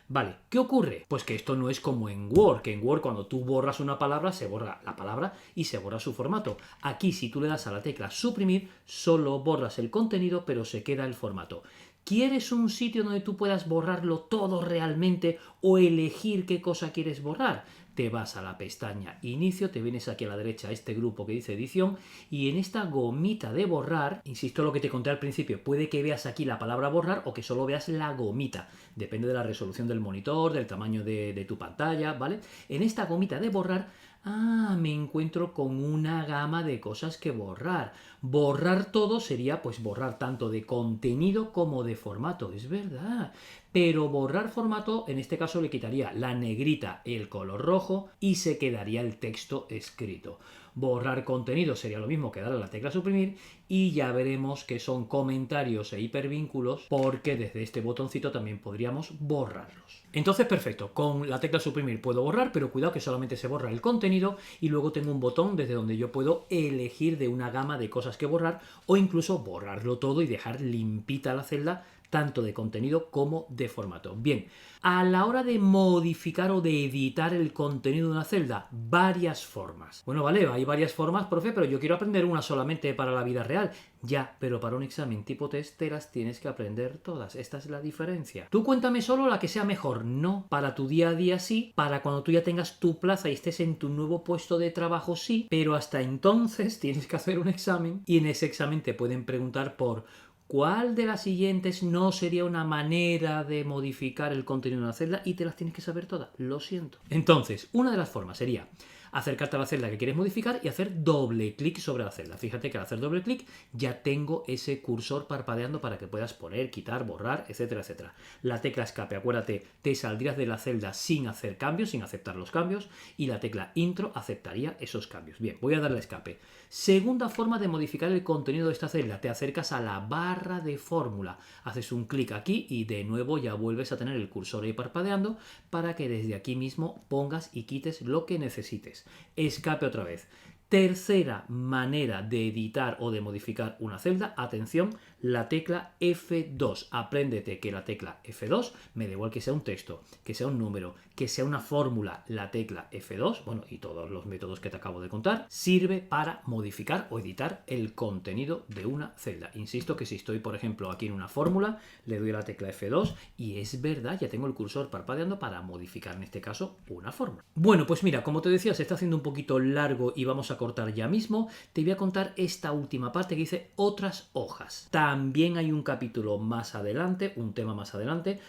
Vale, ¿qué ocurre? Pues que esto no es como en Word, que en Word cuando tú borras una palabra, se borra la palabra y se borra su formato. Aquí, si tú le das a la tecla suprimir, solo borras el contenido, pero se queda el formato. ¿Quieres un sitio donde tú puedas borrarlo todo realmente o elegir qué cosa quieres borrar? Te vas a la pestaña Inicio, te vienes aquí a la derecha a este grupo que dice Edición y en esta gomita de borrar, insisto lo que te conté al principio, puede que veas aquí la palabra borrar o que solo veas la gomita. Depende de la resolución del monitor, del tamaño de tu pantalla, ¿vale? En esta gomita de borrar, me encuentro con una gama de cosas que borrar. Borrar todo sería pues borrar tanto de contenido como de formato, es verdad. Pero borrar formato, en este caso le quitaría la negrita, el color rojo y se quedaría el texto escrito. Borrar contenido sería lo mismo que darle a la tecla suprimir y ya veremos que son comentarios e hipervínculos porque desde este botoncito también podríamos borrarlos. Entonces, perfecto, con la tecla suprimir puedo borrar, pero cuidado que solamente se borra el contenido y luego tengo un botón desde donde yo puedo elegir de una gama de cosas que borrar o incluso borrarlo todo y dejar limpita la celda tanto de contenido como de formato. Bien, a la hora de modificar o de editar el contenido de una celda, varias formas. Bueno, vale, hay varias formas, profe, pero yo quiero aprender una solamente para la vida real. Ya, pero para un examen tipo test te las tienes que aprender todas. Esta es la diferencia. Tú cuéntame solo la que sea mejor. No, para tu día a día sí, para cuando tú ya tengas tu plaza y estés en tu nuevo puesto de trabajo sí, pero hasta entonces tienes que hacer un examen y en ese examen te pueden preguntar por ¿cuál de las siguientes no sería una manera de modificar el contenido de una celda? Y te las tienes que saber todas, lo siento. Entonces, una de las formas sería acercarte a la celda que quieres modificar y hacer doble clic sobre la celda. Fíjate que al hacer doble clic ya tengo ese cursor parpadeando para que puedas poner, quitar, borrar, etcétera, etcétera. La tecla escape, acuérdate, te saldrías de la celda sin hacer cambios, sin aceptar los cambios y la tecla intro aceptaría esos cambios. Bien, voy a darle a escape. Segunda forma de modificar el contenido de esta celda, te acercas a la barra de fórmula, haces un clic aquí y de nuevo ya vuelves a tener el cursor ahí parpadeando para que desde aquí mismo pongas y quites lo que necesites. Escape otra vez. Tercera manera de editar o de modificar una celda, atención, la tecla F2. Apréndete que la tecla F2, me da igual que sea un texto, que sea un número, que sea una fórmula, la tecla F2, bueno, y todos los métodos que te acabo de contar, sirve para modificar o editar el contenido de una celda. Insisto que si estoy, por ejemplo, aquí en una fórmula, le doy a la tecla F2 y es verdad, ya tengo el cursor parpadeando para modificar, en este caso, una fórmula. Bueno, pues mira, como te decía, se está haciendo un poquito largo y vamos a cortar ya mismo. Te voy a contar esta última parte que dice otras hojas. También hay un capítulo más adelante, un tema más adelante,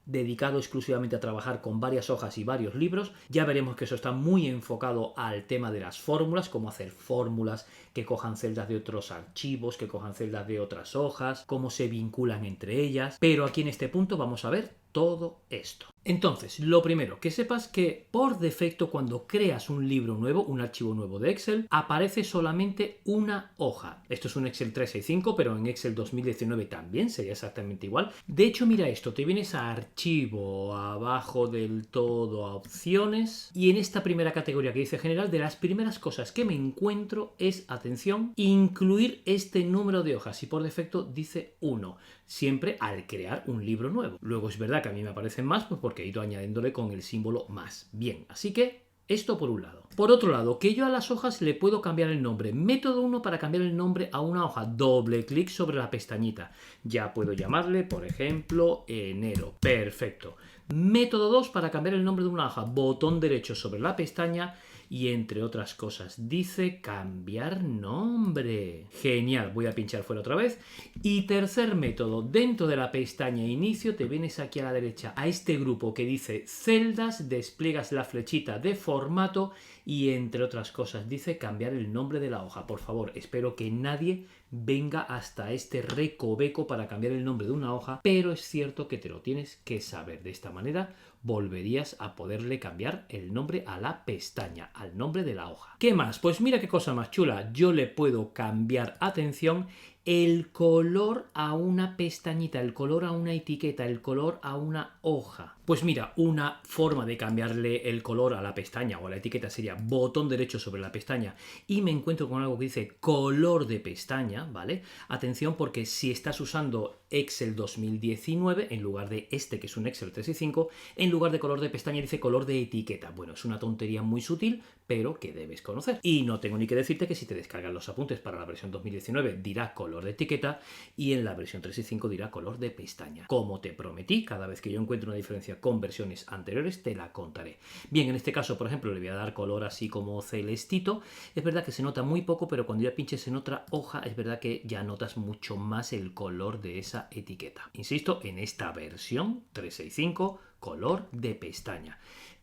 dedicado exclusivamente a trabajar con varias hojas y varios libros. Ya veremos que eso está muy enfocado al tema de las fórmulas, cómo hacer fórmulas que cojan celdas de otros archivos, que cojan celdas de otras hojas, cómo se vinculan entre ellas. Pero aquí en este punto vamos a ver todo esto. Entonces, lo primero, que sepas que por defecto cuando creas un libro nuevo, un archivo nuevo de Excel, aparece solamente una hoja. Esto es un Excel 365, pero en Excel 2019 también sería exactamente igual. De hecho, mira esto, te vienes a archivo, abajo del todo a opciones, y en esta primera categoría que dice general, de las primeras cosas que me encuentro es, atención, incluir este número de hojas, y por defecto dice 1. Siempre al crear un libro nuevo. Luego es verdad que a mí me aparecen más, pues porque he ido añadiéndole con el símbolo más. Bien, así que esto por un lado. Por otro lado, que yo a las hojas le puedo cambiar el nombre. Método 1 para cambiar el nombre a una hoja. Doble clic sobre la pestañita. Ya puedo llamarle, por ejemplo, enero. Perfecto. Método 2 para cambiar el nombre de una hoja. Botón derecho sobre la pestaña y entre otras cosas dice cambiar nombre. Genial, voy a pinchar fuera otra vez. Y tercer método, dentro de la pestaña inicio te vienes aquí a la derecha a este grupo que dice celdas, despliegas la flechita de formato y entre otras cosas dice cambiar el nombre de la hoja. Por favor, espero que nadie venga hasta este recoveco para cambiar el nombre de una hoja, pero es cierto que te lo tienes que saber. De esta manera volverías a poderle cambiar el nombre a la pestaña, al nombre de la hoja. ¿Qué más? Pues mira qué cosa más chula. Yo le puedo cambiar, atención, el color a una pestañita, el color a una etiqueta, el color a una hoja. Pues mira, una forma de cambiarle el color a la pestaña o a la etiqueta sería botón derecho sobre la pestaña y me encuentro con algo que dice color de pestaña, ¿vale? Atención porque si estás usando Excel 2019 en lugar de este que es un Excel 365, en lugar de color de pestaña dice color de etiqueta. Bueno, es una tontería muy sutil, pero que debes conocer. Y no tengo ni que decirte que si te descargas los apuntes para la versión 2019 dirá color de etiqueta y en la versión 365 dirá color de pestaña. Como te prometí, cada vez que yo encuentre una diferencia con versiones anteriores te la contaré. Bien, en este caso, por ejemplo, le voy a dar color así como celestito. Es verdad que se nota muy poco, pero cuando ya pinches en otra hoja, es verdad que ya notas mucho más el color de esa etiqueta. Insisto, en esta versión 365, color de pestaña.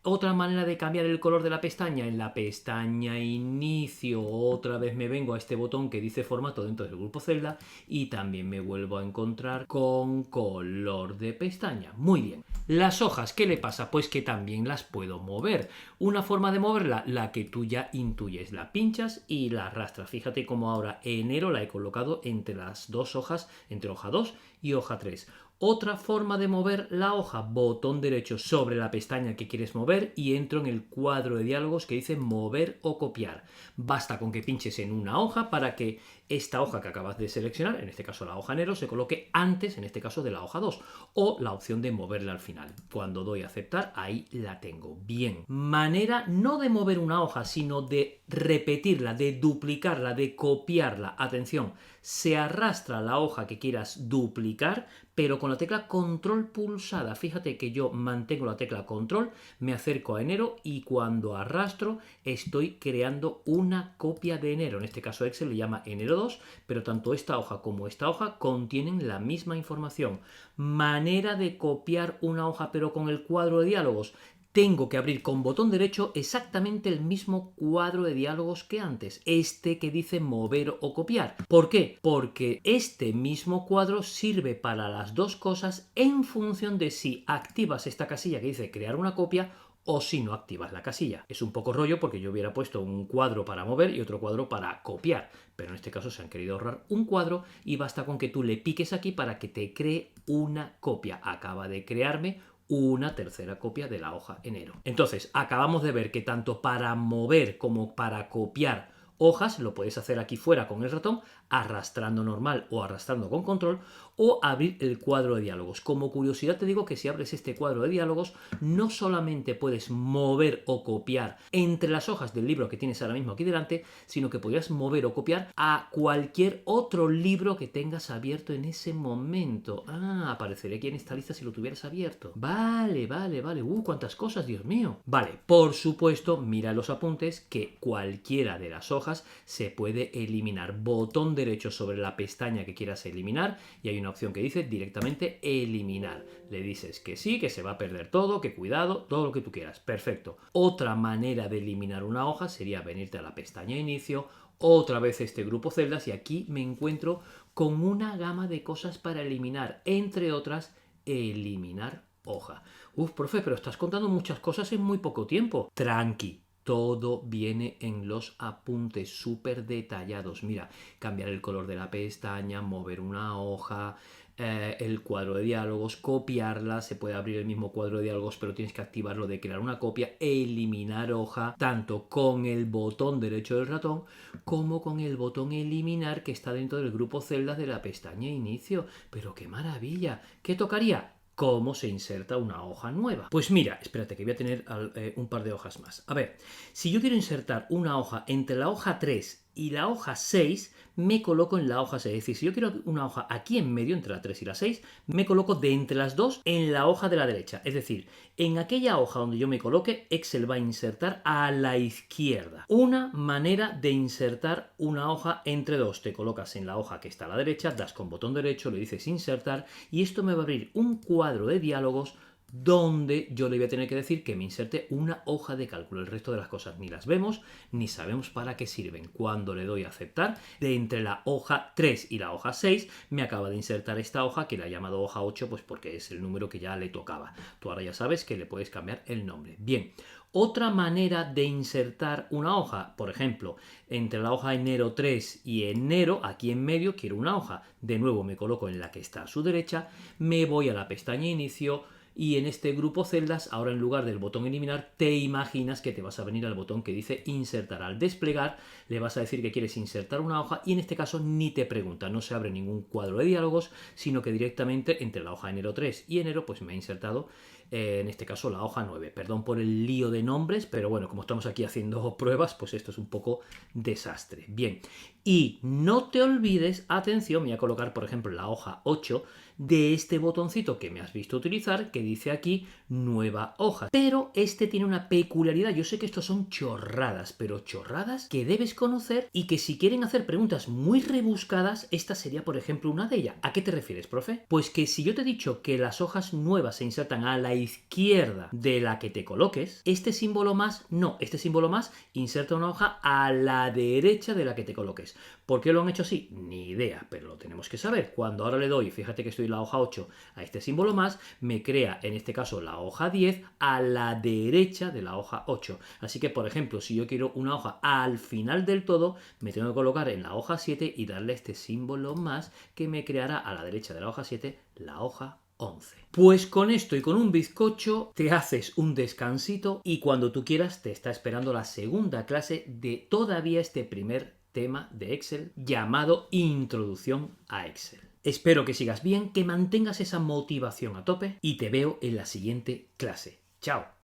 Otra manera de cambiar el color de la pestaña, en la pestaña inicio, otra vez me vengo a este botón que dice formato dentro del grupo celda y también me vuelvo a encontrar con color de pestaña. Muy bien. Las hojas, ¿qué le pasa? Pues que también las puedo mover. Una forma de moverla, la que tú ya intuyes, la pinchas y la arrastras. Fíjate cómo ahora enero la he colocado entre las dos hojas, entre hoja 2 y hoja 3. Otra forma de mover la hoja, botón derecho sobre la pestaña que quieres mover y entro en el cuadro de diálogos que dice mover o copiar. Basta con que pinches en una hoja para que esta hoja que acabas de seleccionar, en este caso la hoja enero, se coloque antes, en este caso de la hoja 2, o la opción de moverla al final. Cuando doy a aceptar, ahí la tengo. Bien. Manera no de mover una hoja, sino de repetirla, de duplicarla, de copiarla. Atención, se arrastra la hoja que quieras duplicar, pero con la tecla control pulsada. Fíjate que yo mantengo la tecla control, me acerco a enero y cuando arrastro estoy creando una copia de enero. En este caso Excel le llama enero 2, pero tanto esta hoja como esta hoja contienen la misma información. Manera de copiar una hoja pero con el cuadro de diálogos. Tengo que abrir con botón derecho exactamente el mismo cuadro de diálogos que antes, este que dice mover o copiar. ¿Por qué? Porque este mismo cuadro sirve para las dos cosas en función de si activas esta casilla que dice crear una copia o si no activas la casilla. Es un poco rollo porque yo hubiera puesto un cuadro para mover y otro cuadro para copiar, pero en este caso se han querido ahorrar un cuadro y basta con que tú le piques aquí para que te cree una copia. Acaba de crearme una tercera copia de la hoja enero. Entonces, acabamos de ver que tanto para mover como para copiar hojas lo puedes hacer aquí fuera con el ratón, arrastrando normal o arrastrando con control, o abrir el cuadro de diálogos. Como curiosidad te digo que si abres este cuadro de diálogos no solamente puedes mover o copiar entre las hojas del libro que tienes ahora mismo aquí delante, sino que podrías mover o copiar a cualquier otro libro que tengas abierto en ese momento. Aparecería aquí en esta lista si lo tuvieras abierto. Vale. Cuántas cosas, Dios mío. Vale, por supuesto, mira los apuntes que cualquiera de las hojas hojas se puede eliminar. Botón derecho sobre la pestaña que quieras eliminar y hay una opción que dice directamente eliminar. Le dices que sí, que se va a perder todo, que cuidado, todo lo que tú quieras. Perfecto. Otra manera de eliminar una hoja sería venirte a la pestaña inicio, otra vez este grupo celdas y aquí me encuentro con una gama de cosas para eliminar, entre otras, eliminar hoja. Uf, profe, pero estás contando muchas cosas en muy poco tiempo. Tranqui. Todo viene en los apuntes súper detallados. Mira, cambiar el color de la pestaña, mover una hoja, el cuadro de diálogos, copiarla, se puede abrir el mismo cuadro de diálogos, pero tienes que activarlo de crear una copia, eliminar hoja, tanto con el botón derecho del ratón como con el botón eliminar que está dentro del grupo celdas de la pestaña inicio. Pero qué maravilla. ¿Qué tocaría? ¿Cómo se inserta una hoja nueva? Pues mira, espérate que voy a tener un par de hojas más. A ver, si yo quiero insertar una hoja entre la hoja 3 y la hoja 6, me coloco en la hoja 6. Es decir, si yo quiero una hoja aquí en medio, entre la 3 y la 6, me coloco de entre las dos en la hoja de la derecha. Es decir, en aquella hoja donde yo me coloque, Excel va a insertar a la izquierda. Una manera de insertar una hoja entre dos. Te colocas en la hoja que está a la derecha, das con botón derecho, le dices insertar y esto me va a abrir un cuadro de diálogos donde yo le voy a tener que decir que me inserte una hoja de cálculo. El resto de las cosas ni las vemos ni sabemos para qué sirven. Cuando le doy a aceptar, de entre la hoja 3 y la hoja 6 me acaba de insertar esta hoja que la he llamado hoja 8 pues porque es el número que ya le tocaba. Tú ahora ya sabes que le puedes cambiar el nombre. Bien, otra manera de insertar una hoja, por ejemplo, entre la hoja enero 3 y enero, aquí en medio quiero una hoja. De nuevo me coloco en la que está a su derecha, me voy a la pestaña inicio, y en este grupo celdas, ahora en lugar del botón eliminar, te imaginas que te vas a venir al botón que dice insertar. Al desplegar, le vas a decir que quieres insertar una hoja y en este caso ni te pregunta, no se abre ningún cuadro de diálogos, sino que directamente entre la hoja enero 3 y enero, pues me ha insertado en este caso la hoja 9. Perdón por el lío de nombres, pero bueno, como estamos aquí haciendo pruebas, pues esto es un poco desastre. Bien, y no te olvides, atención, me voy a colocar por ejemplo la hoja 8 de este botoncito que me has visto utilizar, que dice aquí nueva hoja. Pero este tiene una peculiaridad, yo sé que estos son chorradas, pero chorradas que debes conocer y que si quieren hacer preguntas muy rebuscadas, esta sería por ejemplo una de ellas. ¿A qué te refieres, profe? Pues que si yo te he dicho que las hojas nuevas se insertan a la izquierda de la que te coloques, este símbolo más, no, este símbolo más inserta una hoja a la derecha de la que te coloques. ¿Por qué lo han hecho así? Ni idea, pero lo tenemos que saber. Cuando ahora le doy, fíjate que estoy en la hoja 8 a este símbolo más, me crea en este caso la hoja 10 a la derecha de la hoja 8. Así que, por ejemplo, si yo quiero una hoja al final del todo, me tengo que colocar en la hoja 7 y darle este símbolo más que me creará a la derecha de la hoja 7 la hoja 11. Pues con esto y con un bizcocho te haces un descansito y cuando tú quieras te está esperando la segunda clase de todavía este primer tema de Excel llamado Introducción a Excel. Espero que sigas bien, que mantengas esa motivación a tope y te veo en la siguiente clase. ¡Chao!